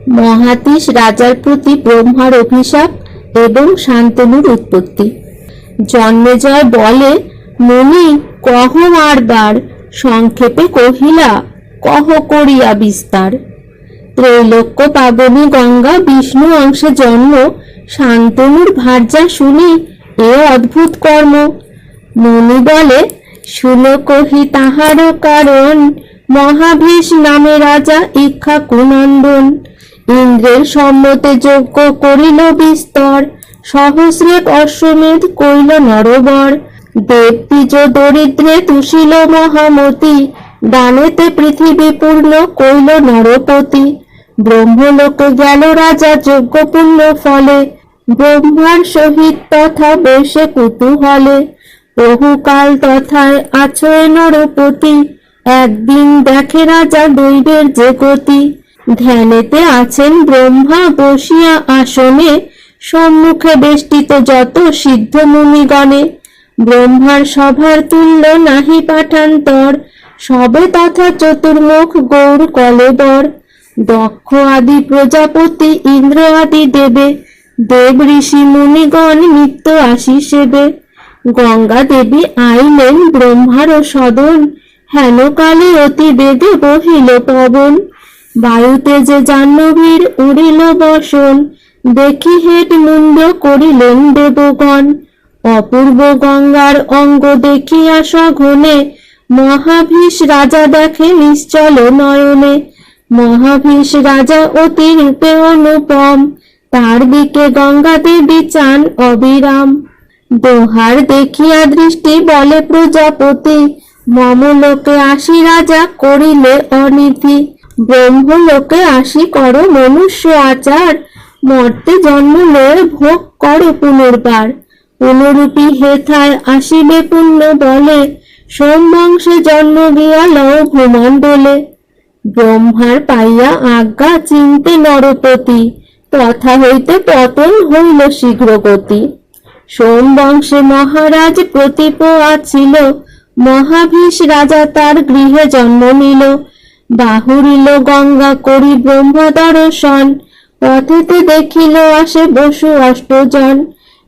মহাতীশ রাজার প্রতি ব্রহ্মার অভিশাপ এবং শান্তনুর উৎপত্তি। জন্মেজয় বলে, মুনি কহ আরবার, সংক্ষেপে কহিলা কহ করিয়া বিস্তার। ত্রৈলোক্য পাবনী গঙ্গা বিষ্ণু অংশে জন্ম, শান্তনুর ভার্যা শুনি এ অদ্ভুত কর্ম। মুনি বলে, শুনো কহি তাহার কারণ, মহাভীষ নামে রাজা ইক্ষ্বাকুনন্দন। ইন্দ্রের সম্মতে যজ্ঞ করিল বিস্তর, সহস্রেক অশ্বমেধ কইল নরবর। দেবদ্বিজ দরিদ্রে তুষিল মহামতি, দানেতে পৃথিবী পূর্ণ কইল নরপতি। ব্রহ্মলোকে গেল রাজা যজ্ঞ পুণ্য ফলে, ব্রহ্মার সহিত তথা বসে কুতূহলে। বহুকাল তথায় আছয় নরপতি, একদিন দেখে রাজা দৈবের যে গতি। ধ্যানেতে আছেন ব্রহ্মা বসিয়া আসনে, সম্মুখে বেষ্টিত যত সিদ্ধ মুনিগণে। ব্রহ্মার সভার তুল্য নাহি পাঠান্তর, সবে তথা চতুর্মুখ গৌর কলেবর। দক্ষ আদি প্রজাপতি ইন্দ্র আদি দেবে, দেব ঋষি মুনিগণ নিত্য আসি সেবে। গঙ্গা দেবী আইলেন ব্রহ্মার সদন, হেন কালে অতি বেগে বহিল পবন। বায়ুতে যে জাহ্নবীর উড়িল বসন, দেখি হেট মুন্ড করিলেন দেবগণ। অপূর্ব গঙ্গার অঙ্গ দেখিয়া সঘনে, মহাভীষ রাজা দেখে নিশ্চল নয়নে। মহাভীষ রাজা অতি রূপে অনুপম, তার দিকে গঙ্গা দেবী চান অবিরাম। দোহার দেখিয়া দৃষ্টি বলে প্রজাপতি, মমলোকে আসি রাজা করিলে অনীতি। ব্রহ্মলোকে আসি কর মনুষ্য আচার, মর্তে জন্ম লয়ে ভোগ কর পুনর্বার। পুনরূপী হেথায় আসিবে পুণ্য বলে, সোমবংশে জন্ম গিয়া লও ভূমণ্ডলে। ব্রহ্মার পাইয়া আজ্ঞা চিনতে নরপতি, তথা হইতে পতন হইল শীঘ্র গতি। সোমবংশে মহারাজ প্রতীপ আছিল, মহাভীষ রাজা তার গৃহে জন্ম নিল। বাহুরিল গঙ্গা করি ব্রহ্মা দর্শন, পথেতে দেখিল আসে বসু অষ্টজন।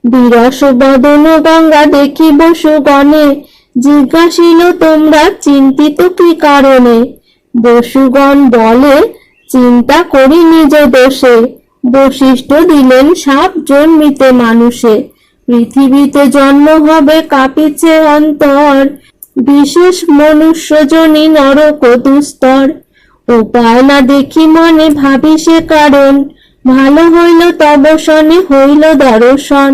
বিরস বদন গঙ্গা দেখি বসু গণে, জিজ্ঞাসিল তোমরা চিন্তিত কি কারণে। বসুগণ বলে, চিন্তা করি নিজ দোষে, বশিষ্ঠ দিলেন শাপ জন্মিতে মানুষে। পৃথিবীতে জন্ম হবে কাঁপিছে অন্তর, বিশেষ মনুষ্যজনী নরক দুস্তর। উপায় না দেখি মনে ভাবি সে কারণ, ভালো হইল তব শনে হইল দর্শন।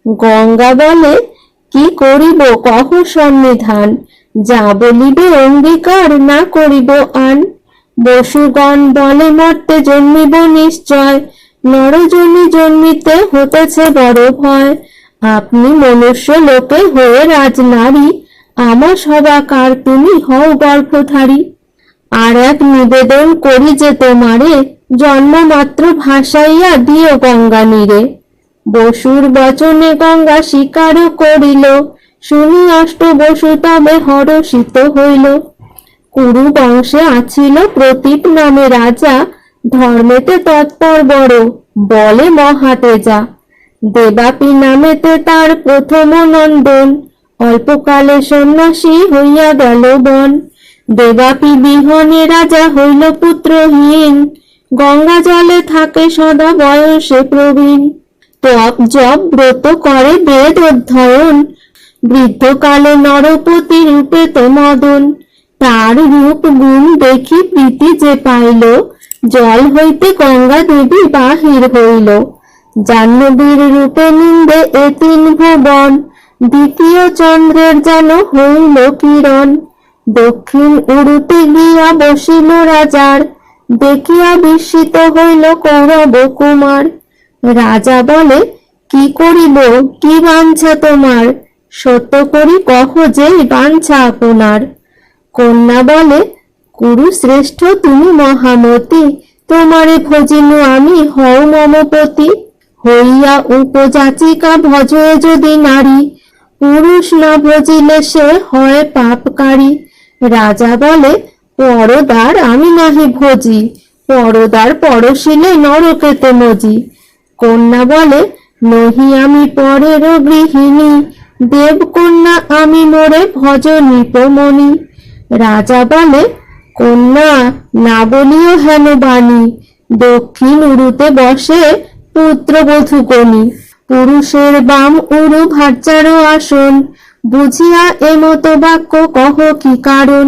গঙ্গা বলে, কি করিব কহ সন্নিধান, যা বলিবে অঙ্গীকার না করিব আন। বসুগণ বলে, মর্তে জন্মিব নিশ্চয়, নরজনী জন্মিতে হতেছে বড় ভয়। আপনি মনুষ্য লোকে হয়ে রাজনারী, আমার সবাকার তুমি হও গর্ভধারী। আর এক নিবেদন করি যে তোমারে, জন্ম মাত্র ভাসাইয়া দিও গঙ্গা নীরে। বসুর বচনে গঙ্গা স্বীকার করিল, শুনি অষ্ট বসু তবে হরষিত হইল। কুরু বংশে আছিল প্রতীপ নামে রাজা, ধর্মেতে তৎপর বড় বলে মহাতেজা। দেবাপী নামেতে তার প্রথম নন্দন, অল্পকালে সন্ন্যাসী হইয়া গেল বন। দেবাপী বিহনে রাজা হইল পুত্রহীন, গঙ্গা জলে থাকে সদা বয়সে প্রবীণ। তপ জপ ব্রত করে বেদ অধ্যয়ন, বৃদ্ধকালে নরপতি রূপে তো মদন। তার রূপ গুণ দেখি প্রীতি যে পাইল, জল হইতে গঙ্গা দেবী বাহির হইল। জাহ্নবীর রূপে নিন্দে এ তিন ভুবন, দ্বিতীয় চন্দ্রের যেন হইল কিরণ। দক্ষিণ উড়ুতে গিয়া বসিল রাজার, দেখিয়া বিস্মিত হইল কৌরব কুমার। রাজা বলে, কি করিব কি বাঞ্ছা তোমার, সত্য করি কহ যে বাঞ্ছা আপনার। কন্যা বলে, কুরু শ্রেষ্ঠ তুমি মহামতি, তোমারে ভজিনু আমি হও মমপতি। হইয়া উপযাচিকা ভজয়ে যদি নারী, পুরুষ না ভজিলে সে হয় পাপকারী। রাজা বলে, পরদার আমি নাহি ভজি, পরদার পরশিলে নরকেতে মজি। কন্যা বলে, নহি আমি পরের গৃহিণী, দেবকন্যা আমি মোরে ভজ নিপমণি। রাজা বলে, কন্যা না বলিও হেন বাণী, দক্ষিণ উরুতে বসে পুত্রবধূ কনি। পুরুষের বাম উরু ভার্যারও আসন, বুঝিয়া এমত বাক্য কহ কি কারণ।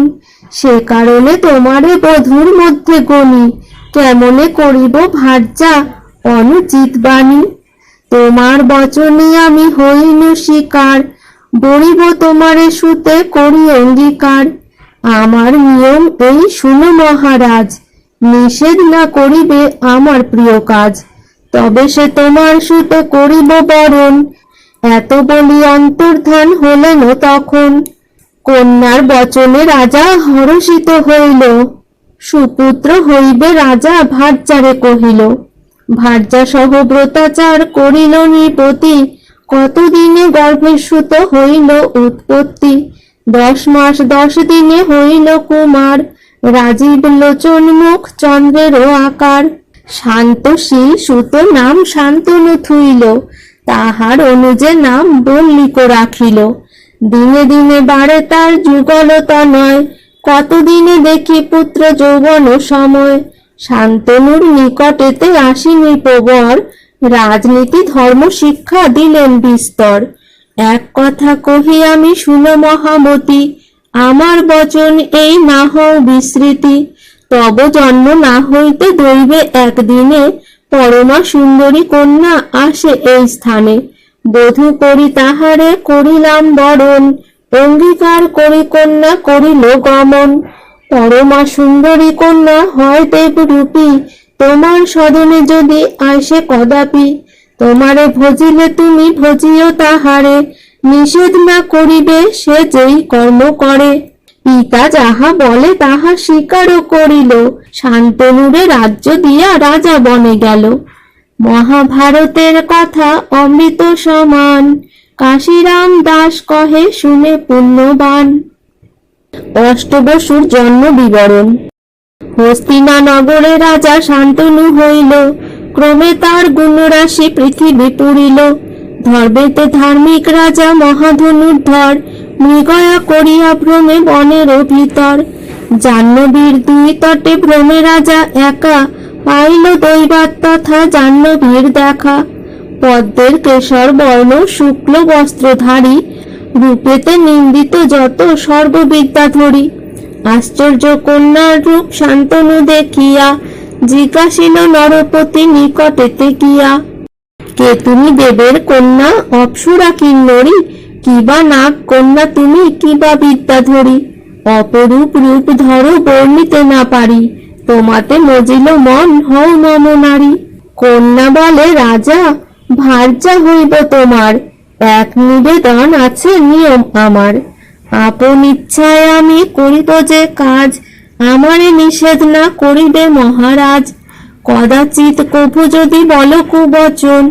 সে কারণে তোমারে বধূর মধ্যে গণি, কেমনে করিব ভার্যা অনুচিত বাণী। তোমার বচনে আমি হইনু শিকার, বলিব তোমারে সুতে করি অঙ্গীকার। আমার নিয়ম এই শুনো মহারাজ, নিষেধ না করিবে আমার প্রিয় কাজ, তবে সে তোমার সুতে করিব বরণ। এত বলি অন্তর্ধান হলেন তখন। কন্যার বচনে রাজা হর্ষিত হইল, সুপুত্র হইবে রাজা ভার্যারে কহিল। ভার্যা সহ ব্রতাচার করিল নৃপতি, কতদিনে গর্ভে সুত হইল উৎপত্তি। 10 মাস 10 দিনে হইল কুমার, রাজীব লোচন মুখ চন্দ্রেরও আকার। শান্তশীল সুত নাম শান্তনু থুইল, তাহার অনুজে নাম বল্লিক রাখিল। দিনে দিনে বাড়ে তার যুগলতা নয়, কতদিনে দেখি পুত্র যৌবন সময়। শান্তনুর নিকটেতে আসি নৃপবর, রাজনীতি ধর্ম শিক্ষা দিলেন বিস্তর। এক কথা কহি আমি শুনো মহামতি, আমার বচন এই না হও বিস্মৃতি। তব জন্ম না হইতে দৈবে একদিনে, পরমা সুন্দরী কন্যা আসে এই স্থানে। বধূ করি তাহারে করিলাম বরণ, অঙ্গীকার করি কন্যা করিল গমন। পরমা সুন্দরী কন্যা হয় দেবরূপী, তোমার সদনে যদি আইসে কদাপি। তোমারে ভজিলে তুমি ভজিও তাহারে, নিষেধ না করিবে সে যেই কর্ম করে। পিতা যাহা বলে তাহা স্বীকারও করিল, শান্তনুরে রাজ্য দিয়া রাজা বনে গেল। মহাভারতের কথা অমৃত সমান, কাশীরাম দাস কহে শুনে পুণ্যবান। অষ্টবসুর জন্ম বিবরণ। হস্তিনা নগরে রাজা শান্তনু হইল, ক্রমে তার গুণরাশি পৃথিবী পুরিল। ধর্মেতে ধার্মিক রাজা মহাধনুর্ধর, মৃগয়া করিয়া ভ্রমে বনের ভিতর। জাহ্নবীর 2 তটে ভ্রমে রাজা একা, পাইল দৈবাত তথা জাহ্নবীর দেখা। পদ্মের কেশর বর্ণ শুক্ল বস্ত্রধারী, রূপেতে নিন্দিত যত সর্ববিদ্যাধরী। আশ্চর্য কন্যার রূপ শান্তনু দেখিয়া, জিজ্ঞাসিল নরপতি নিকটেতে গিয়া। কে তুমি দেবের কন্যা অপ্সরা কিন্নরী, কিবা নাগ কন্যা তুমি কিবা বিদ্যাধরী। অপরূপ রূপ ধরো বর্ণিতে না পারি, তোমাতে মজিল মন হও মম নারী। কন্যা বলে, রাজা ভার্যা হইব তোমার, এক নিবেদন আছে নিয়ম আমার। আপন ইচ্ছায় আমি করিব যে কাজ, আমারে নিষেধ না করিবে মহারাজ। কদাচিৎ কভু যদি বল কুবচন,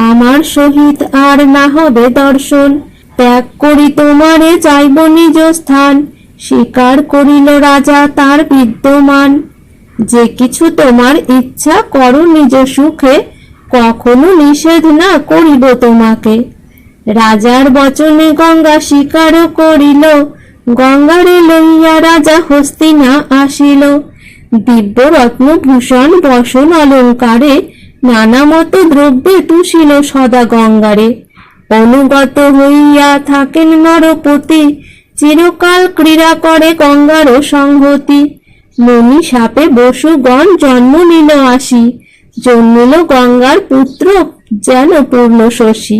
আমার সহিত আর না হবে দর্শন। ত্যাগ করি তোমারে যাইব নিজ স্থান, স্বীকার করিল রাজা তার বিদ্যমান। যে কিছু তোমার ইচ্ছা করো নিজ সুখে, কখনো নিষেধ না করিব তোমাকে। রাজার বচনে গঙ্গা স্বীকার করিল, গঙ্গারে লইয়া রাজা হস্তিনা আসিল। দিব্য রত্ন ভূষণ বসন অলঙ্কারে, নানা মত দ্রব্যে তুষিল সদা গঙ্গারে। অনুগত হইয়া থাকেন নরপতি, চিরকাল ক্রীড়া করে গঙ্গার সংহতি। মুনি সাপে বসুগণ জন্ম নিল আসি, জন্মিল গঙ্গার পুত্র যেন পূর্ণ শশী।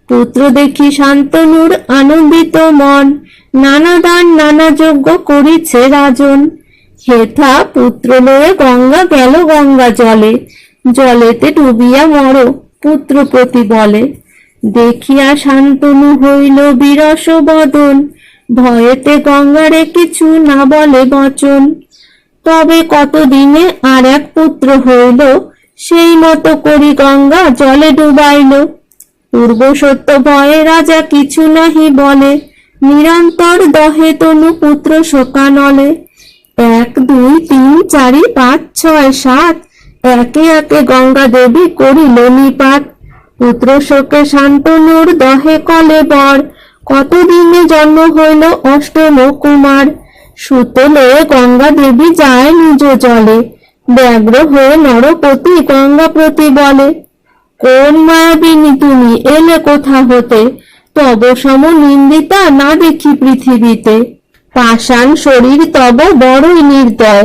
পুত্র দেখি শান্তনুর আনন্দিত মন, নানা দান নানা যজ্ঞ করিছে রাজন। হেথা পুত্র লয়ে গঙ্গা গেল গঙ্গা জলে, জলেতে ডুবিয়া মর পুত্র প্রতি বলে। দেখিয়া শান্তনু হইল বিরস বদন, ভয়েতে গঙ্গারে কিছু না বলে বচন। তবে কতদিনে আর এক পুত্র হইল, সেই মতো করি গঙ্গা জলে ডুবাইল। পূর্ব সত্য ভয়ে রাজা কিছু নাহি বলে, নিরন্তর দহে তনু পুত্র শোকানলে। 1 2 3 4 5 6 7 একে একে গঙ্গা দেবী করিল নিপাত। পুত্র শোকে শান্তনুর দহে কলে বর, কতদিনে জন্ম হইল অষ্টম কুমার। সুতলে গঙ্গা দেবী যায় নিজ জলে, ব্যগ্র হয়ে নরপতি গঙ্গা প্রতি বলে, কোন মায়াবিনী তুমি, এলে কোথা হতে? তব সম নিন্দিতা না দেখি পৃথিবীতে। পাষাণ শরীর তব বড়ই নির্দয়,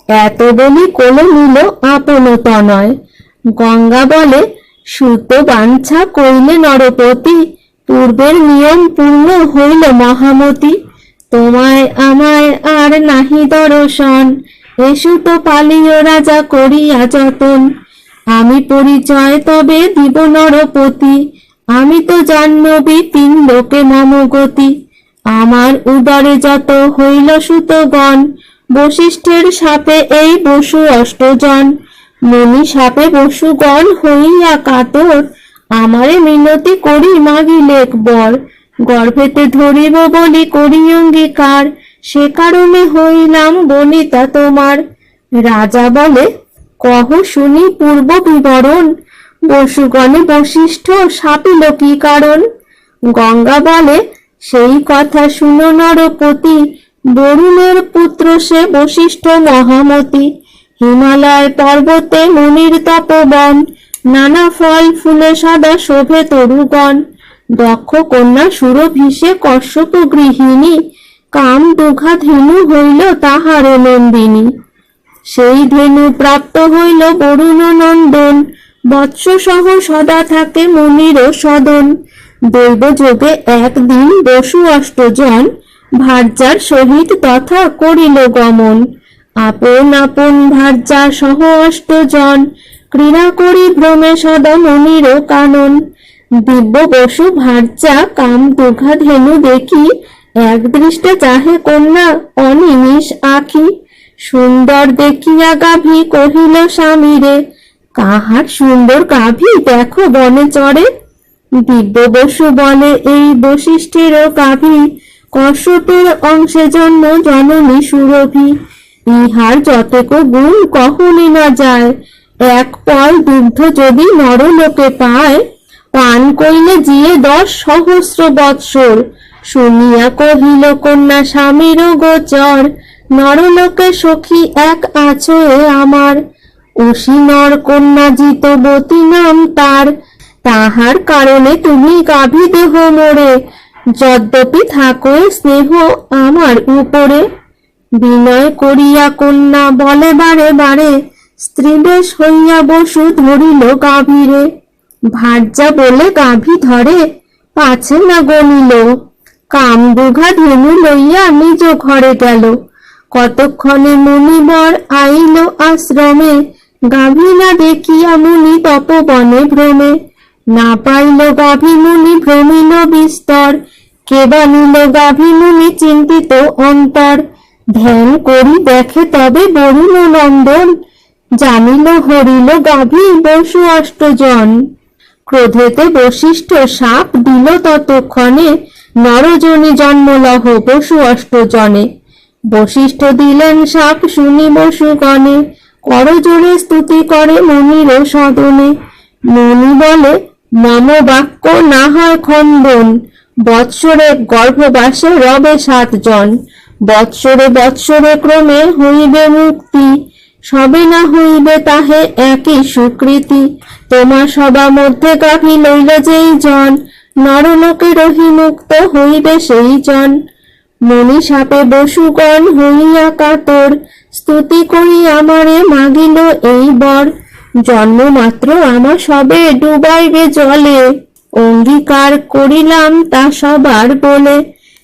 এত বলি কোলে নিল আপন তনয়। গঙ্গা বলে, সুত বাঞ্ছা কইলে নরপতি, পূর্বের নিয়ম পূর্ণ হইল মহামতি। তোমায় আমায় আর নাহি দর্শন, এসু তো পালিও রাজা করিয়া যতন। আমি পরিচয় তবে দিব নরপতি, আমি তো জাহ্নবী তিন লোকে মম গতি। আমার উদরে যত হইল সুতগণ, বশিষ্ঠের সাপে এই বসু অষ্টজন। মুনি সাপে বসুগণ হইয়া কাতর, আমারে মিনতি করি মাগিলেক বর। গর্ভেতে ধরিব বলি করি অঙ্গীকার, সে কারণে হইলাম বনিতা তোমার। রাজা বলে, কহ শুনি পূর্ব বিবরণ, বসুগণে বশিষ্ঠ শাপিল কি কারণ? গঙ্গা বলে, সেই কথা শুনো নরপতি, বরুণের পুত্র সে বশিষ্ঠ মহামতি। হিমালয় পর্বতে মুনির তপবন, নানা ফল ফুলে সদা শোভে তরুগণ। দক্ষ কন্যা সুরভিষে কশ্যপ গৃহিণী, কাম দুঘা ধেনু হইল তাহার নন্দিনী। সেই ধেনু প্রাপ্ত হইল বরুণ নন্দন, বৎস সহ সদা থাকে মুনির সদন। দৈব যোগে একদিন বসু অষ্টজন, ভার্যার সহিত তথা করিল গমন। আপন আপন ভার্যা সহ অষ্টজন, ক্রীড়া করি ভ্রমে সদা মুনির কানন। দিব্য বসু ভার্যা কাম দুঘা ধেনু দেখি, এক দৃষ্টে চাহে কন্যা অনিমিষ আঁখি। সুন্দর দেখিয়া গাভী কহিল স্বামীরে, কাহার সুন্দর গাভী দেখো বনে চড়ে। দিব্য বসু বলে, এই বশিষ্ঠের গাভী, কশ্যপের অংশে জন্ম জননী সুরভি। ইহার যতক গুণ কখনই না যায়, এক পল দুগ্ধ যদি নরলোকে পায়। পান কইলে জিয়ে 10 সহস্র বৎসর, শুনিয়া কহিল কন্যা স্বামীর গোচর। নরলোকে সখী এক আছো এ আমার, অসীনর কন্যা জিতবতী নাম তার। তাহার কারণে তুমি গাভী দেহ মোরে, যদ্যপি থাকো স্নেহ আমার উপরে। বিনয় করিয়া কন্যা বলে বারে বারে, স্ত্রীবেশ হইয়া বসু ধরিল গাভীরে। ভার্যা বলে গাভী ধরে, পাছে না গনিল, কাম দুঘা ধেনু লইয়া নিজ ঘরে গেল। কতক্ষণে মুনিবর আইল আশ্রমে, গাভী না দেখিয়া মুনি তপবনে ভ্রমে। না পাইল গাভী মুনি ভ্রমিল বিস্তর, কেবা নিল গাভী মুনি চিন্তিত অন্তর। ধ্যান করি দেখে তবে বরুণ নন্দন, জানিল হরিল গাভী বসু অষ্টজন। ক্রোধেতে বশিষ্ঠ শাপ দিল ততক্ষণে, নরজনী জন্মলহ বসু অষ্টজনে। বশিষ্ঠ দিলেন শাপ শুনি বসুগণে, করজোড়ে স্তুতি করে মুনির সদনে। মুনি বলে, মম বাক্য না হয় খণ্ডন, বৎসরে গর্ভবাসে রবে 7 জন। বৎসরে বৎসরে ক্রমে হইবে মুক্তি, সবে না হইবে তাহে একই স্বীকৃতি। তোমার সবা মধ্যে গাভী লইল যেই জন, নরলোকে রহি মুক্ত হইবে সেই জন। মুনি শাপে বসুগণ হইয়া কাতর, স্তুতি করি আমারে মাগিল এই বর। জন্ম মাত্র আমার সবে ডুবাইবে জলে, অঙ্গীকার করিলাম তা সবার বলে।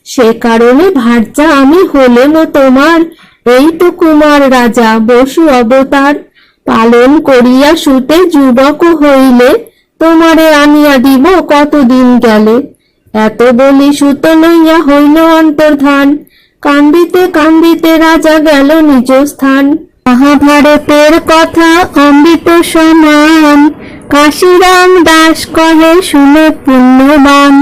সে কারণে ভার্যা আমি হলেম তোমার, এই তো কুমার রাজা বসু অবতার। পালন করিয়া সুতে যুবক হইলে, তোমারে আনিয়া দিব কতদিন গেলে। এত বলি সুত লইয়া হইল অন্তর্ধান, কান্দিতে কান্দিতে রাজা গেল নিজ স্থান। মহাভারতের কথা অমৃত সমান, কাশীরাম দাস কহে শুনে পুণ্যবান।